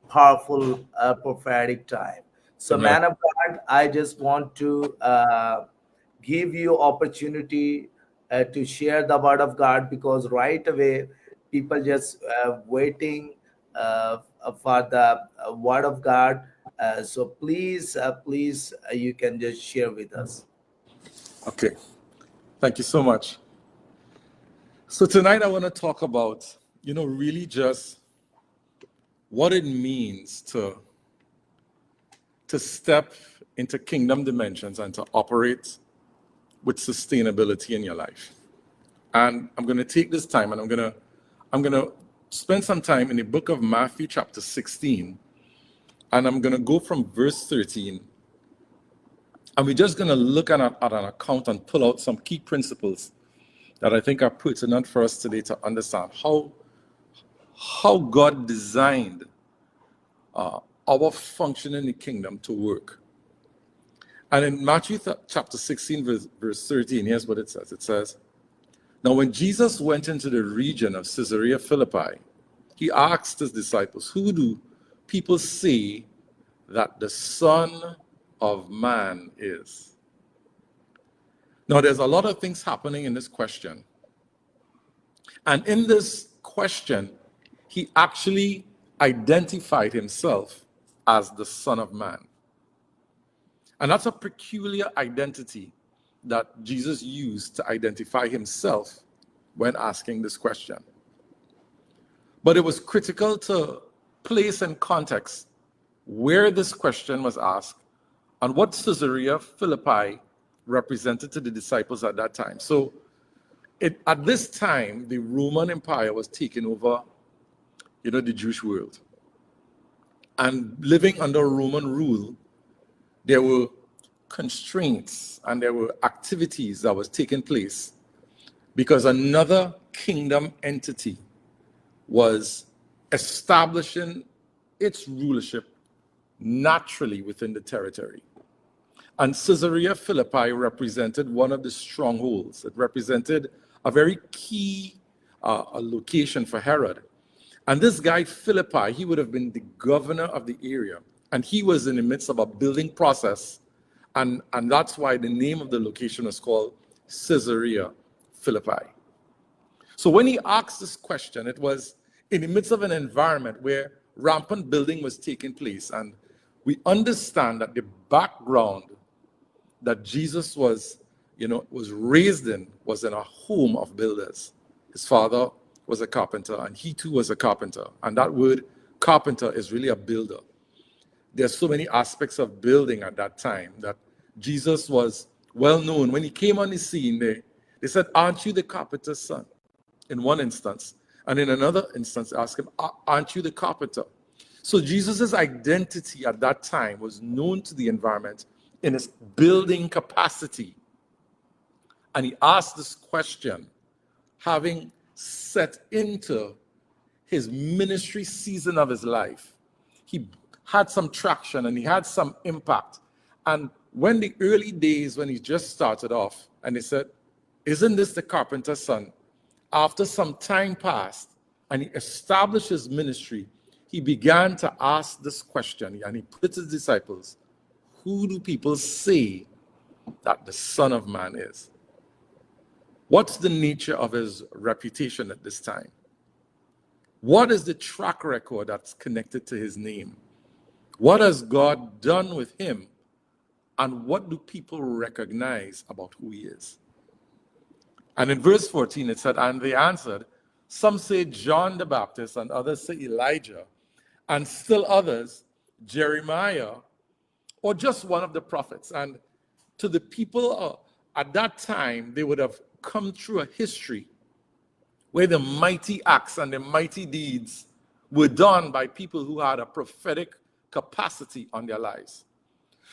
powerful prophetic time. So, Amen. man of God, I just want to give you opportunity to share the word of God, because right away people just waiting for the word of God. So please, you can just share with us. Okay. Thank you so much. So tonight I want to talk about, really just what it means to step into kingdom dimensions and to operate with sustainability in your life. And I'm going to take this time and I'm going to spend some time in the book of Matthew chapter 16, and I'm going to go from verse 13, and we're just going to look at an account and pull out some key principles that I think are pertinent for us today to understand how God designed our function in the kingdom to work. And in Matthew chapter 16, verse 13, here's what it says. It says, "Now when Jesus went into the region of Caesarea Philippi, he asked his disciples, 'Who do people say that the Son of Man is?'" Now there's a lot of things happening in this question. And in this question, he actually identified himself as the Son of Man. And that's a peculiar identity that Jesus used to identify himself when asking this question. But it was critical to place in context where this question was asked and what Caesarea Philippi represented to the disciples at that time. So at this time, the Roman Empire was taking over, the Jewish world. And living under Roman rule, there were constraints and there were activities that was taking place because another kingdom entity was establishing its rulership naturally within the territory. And Caesarea Philippi represented one of the strongholds. It represented a very key a location for Herod. And this guy, Philippi, he would have been the governor of the area. And he was in the midst of a building process. And that's why the name of the location was called Caesarea Philippi. So when he asked this question, it was in the midst of an environment where rampant building was taking place. And we understand that the background that Jesus was raised in was in a home of builders. His father was a carpenter, and he too was a carpenter. And that word carpenter is really a builder. There's so many aspects of building at that time that Jesus was well known. When he came on the scene, they said, "Aren't you the carpenter's son?" in one instance. And in another instance, they asked him, "Aren't you the carpenter?" So Jesus' identity at that time was known to the environment in his building capacity. And he asked this question, having set into his ministry season of his life. He had some traction and he had some impact. And when the early days, when he just started off, and he said, "Isn't this the carpenter's son?" After some time passed and he established his ministry, he began to ask this question, and he put it to his disciples, "Who do people say that the Son of Man is?" What's the nature of his reputation at this time? What is the track record that's connected to his name? What has God done with him? And what do people recognize about who he is? And in verse 14, it said, "And they answered, some say John the Baptist, and others say Elijah, and still others, Jeremiah, or just one of the prophets." And to the people at that time, they would have come through a history where the mighty acts and the mighty deeds were done by people who had a prophetic capacity on their lives.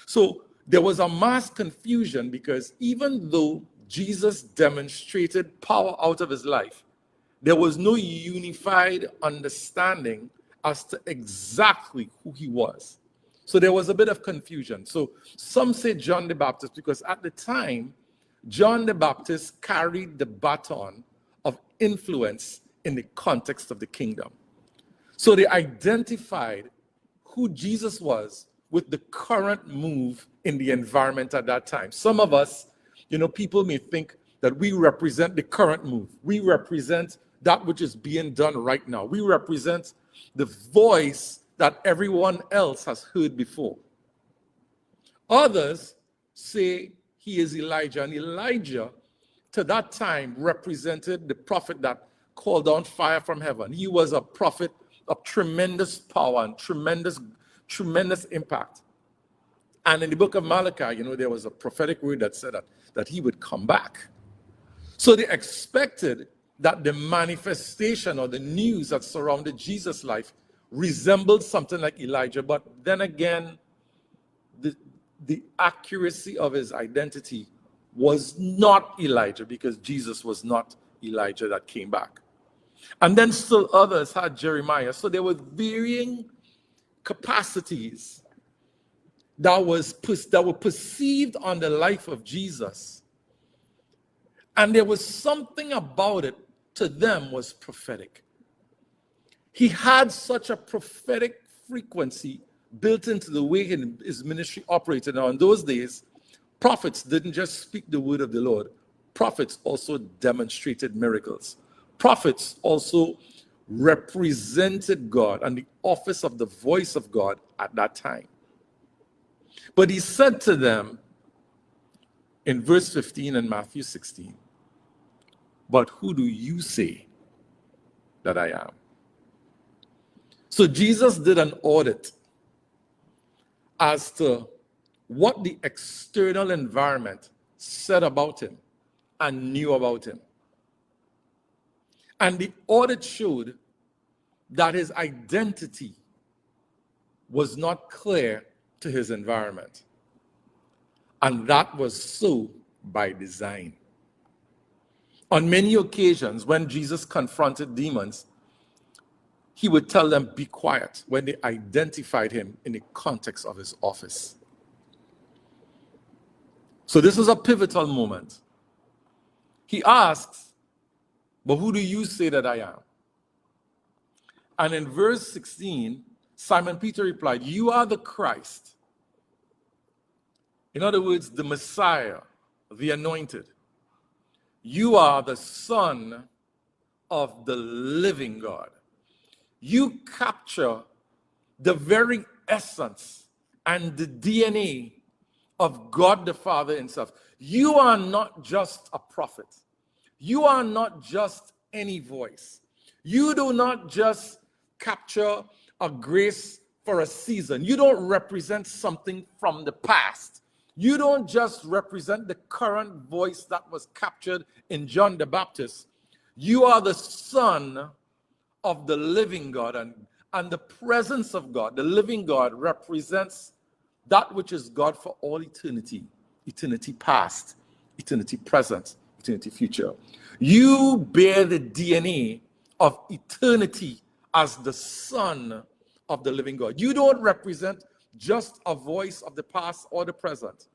So there was a mass confusion, because even though Jesus demonstrated power out of his life, there was no unified understanding as to exactly who he was. So there was a bit of confusion. So some say John the Baptist, because at the time, John the Baptist carried the baton of influence in the context of the kingdom. So they identified who Jesus was with the current move in the environment at that time. Some of us, people may think that we represent the current move. We represent that which is being done right now. We represent the voice that everyone else has heard before. Others say he is Elijah, and Elijah, to that time, represented the prophet that called down fire from heaven. He was a prophet of tremendous power and tremendous impact. And in the book of Malachi, there was a prophetic word that said that he would come back. So they expected that the manifestation or the news that surrounded Jesus' life resembled something like Elijah. But then again, the accuracy of his identity was not Elijah, because Jesus was not Elijah that came back. And then still others had Jeremiah. So there were varying capacities that were perceived on the life of Jesus. And there was something about it to them was prophetic. He had such a prophetic frequency built into the way his ministry operated. Now, in those days, prophets didn't just speak the word of the Lord. Prophets also demonstrated miracles. Prophets also represented God and the office of the voice of God at that time. But he said to them in verse 15 in Matthew 16, "But who do you say that I am?" So Jesus did an audit as to what the external environment said about him and knew about him. And the audit showed that his identity was not clear to his environment. And that was so by design. On many occasions, when Jesus confronted demons, he would tell them, "Be quiet," when they identified him in the context of his office. So this is a pivotal moment. He asks, "But who do you say that I am?" And in verse 16, Simon Peter replied, "You are the Christ." In other words, the Messiah, the anointed. You are the Son of the living God. You capture the very essence and the DNA of God the Father himself. You are not just a prophet. You are not just any voice. You do not just capture a grace for a season. You don't represent something from the past. You don't just represent the current voice that was captured in John the Baptist. You are the Son of the living God, and the presence of God, the living God, represents that which is God for all eternity, eternity past, eternity present, eternity future. You bear the DNA of eternity as the Son of the living God. You don't represent just a voice of the past or the present,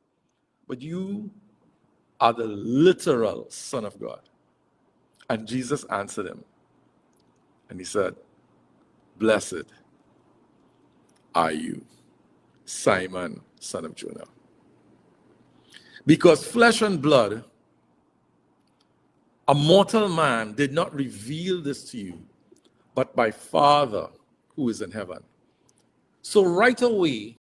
but you are the literal Son of God. And Jesus answered him, and he said, "Blessed are you, Simon, son of Jonah, because flesh and blood, a mortal man, did not reveal this to you, but my Father who is in heaven." So right away,